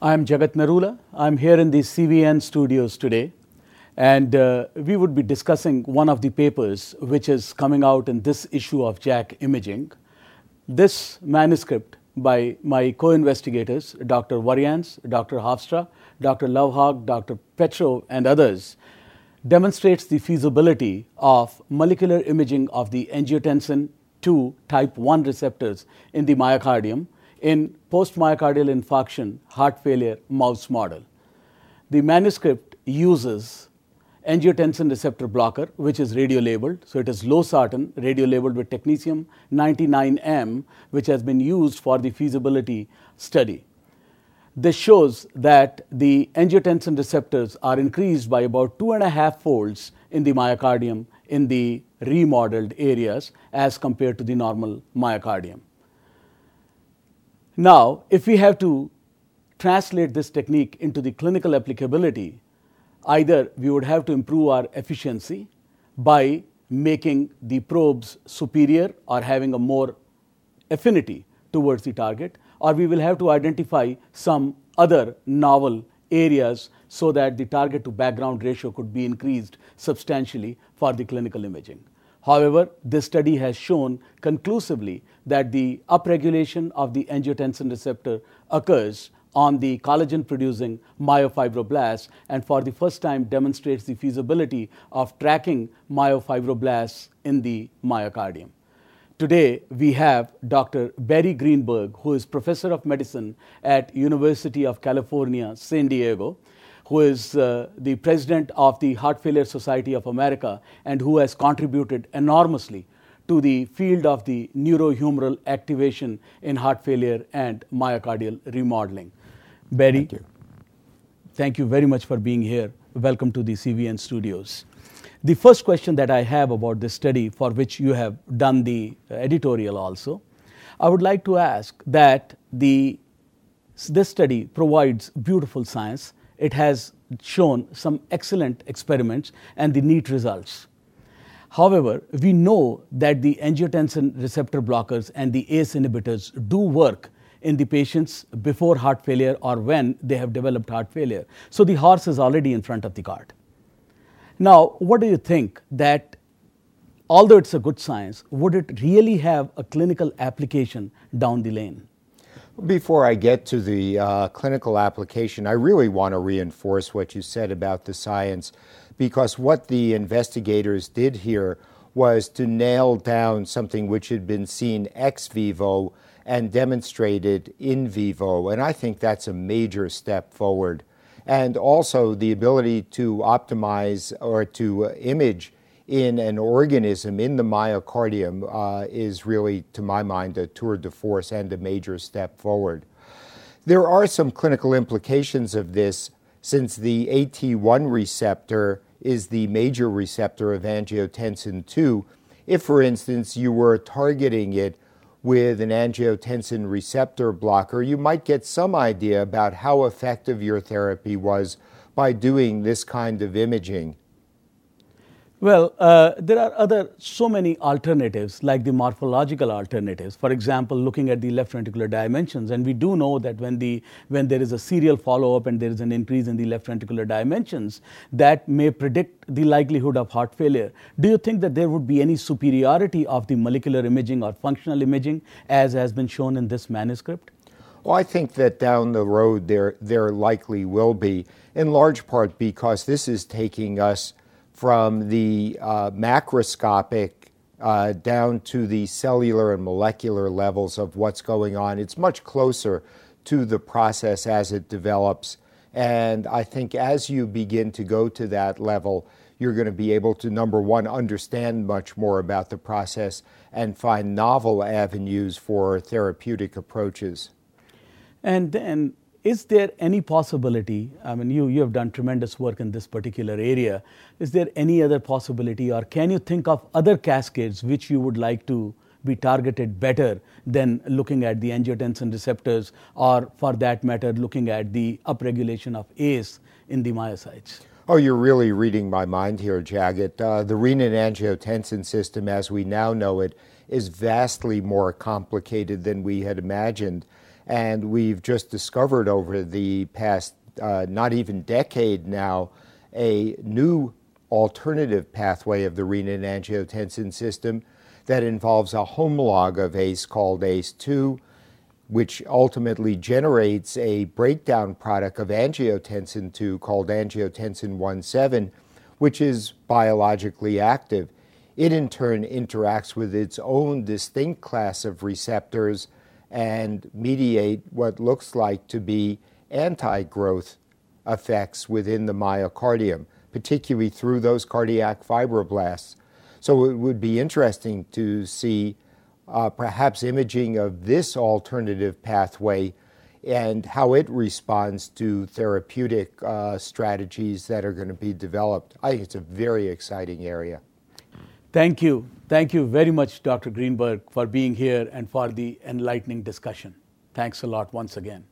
I'm Jagat Narula. I'm here in the CVN studios today, and we would be discussing one of the papers which is coming out in this issue of JACC Imaging. This manuscript by my co-investigators, Dr. Varians, Dr. Hofstra, Dr. Lovehog, Dr. Petrov, and others, demonstrates the feasibility of molecular imaging of the angiotensin II type 1 receptors in the myocardium in post-myocardial infarction heart failure mouse model. The manuscript uses angiotensin receptor blocker, which is radio-labeled. So it is losartan, radio-labeled with technetium 99M, which has been used for the feasibility study. This shows that the angiotensin receptors are increased by about 2.5 folds in the myocardium in the remodeled areas as compared to the normal myocardium. Now, if we have to translate this technique into the clinical applicability, either we would have to improve our efficiency by making the probes superior or having a more affinity towards the target, or we will have to identify some other novel areas so that the target to background ratio could be increased substantially for the clinical imaging. However, this study has shown conclusively that the upregulation of the angiotensin receptor occurs on the collagen-producing myofibroblasts, and for the first time demonstrates the feasibility of tracking myofibroblasts in the myocardium. Today, we have Dr. Barry Greenberg, who is professor of medicine at University of California, San Diego, who is the president of the Heart Failure Society of America, and who has contributed enormously to the field of the neurohumoral activation in heart failure and myocardial remodeling. Barry, thank you very much for being here. Welcome to the CVN studios. The first question that I have about this study, for which you have done the editorial also, I would like to ask that this study provides beautiful science. It has shown some excellent experiments and the neat results. However, we know that the angiotensin receptor blockers and the ACE inhibitors do work in the patients before heart failure or when they have developed heart failure. So the horse is already in front of the cart. Now, what do you think that, although it's a good science, would it really have a clinical application down the lane? Before I get to the clinical application, I really want to reinforce what you said about the science, because what the investigators did here was to nail down something which had been seen ex vivo and demonstrated in vivo, and I think that's a major step forward. And also the ability to optimize or to image in an organism in the myocardium is really, to my mind, a tour de force and a major step forward. There are some clinical implications of this, since the AT1 receptor is the major receptor of angiotensin II. If, for instance, you were targeting it with an angiotensin receptor blocker, you might get some idea about how effective your therapy was by doing this kind of imaging. Well, there are so many alternatives, like the morphological alternatives. For example, looking at the left ventricular dimensions, and we do know that when there is a serial follow-up and there is an increase in the left ventricular dimensions, that may predict the likelihood of heart failure. Do you think that there would be any superiority of the molecular imaging or functional imaging, as has been shown in this manuscript? Well, I think that down the road there likely will be, in large part because this is taking us from the macroscopic down to the cellular and molecular levels of what's going on. It's much closer to the process as it develops. And I think as you begin to go to that level, you're going to be able to, number one, understand much more about the process and find novel avenues for therapeutic approaches. And then, is there any possibility, I mean, you have done tremendous work in this particular area, is there any other possibility, or can you think of other cascades which you would like to be targeted better than looking at the angiotensin receptors, or for that matter, looking at the upregulation of ACE in the myocytes? Oh, you're really reading my mind here, Jagat. The renin-angiotensin system, as we now know it, is vastly more complicated than we had imagined. And we've just discovered over the past not even decade now a new alternative pathway of the renin-angiotensin system that involves a homolog of ACE called ACE2, which ultimately generates a breakdown product of angiotensin 2 called angiotensin 1,7, which is biologically active. It in turn interacts with its own distinct class of receptors and mediate what looks like to be anti-growth effects within the myocardium, particularly through those cardiac fibroblasts. So it would be interesting to see perhaps imaging of this alternative pathway and how it responds to therapeutic strategies that are going to be developed. I think it's a very exciting area. Thank you. Thank you very much, Dr. Greenberg, for being here and for the enlightening discussion. Thanks a lot once again.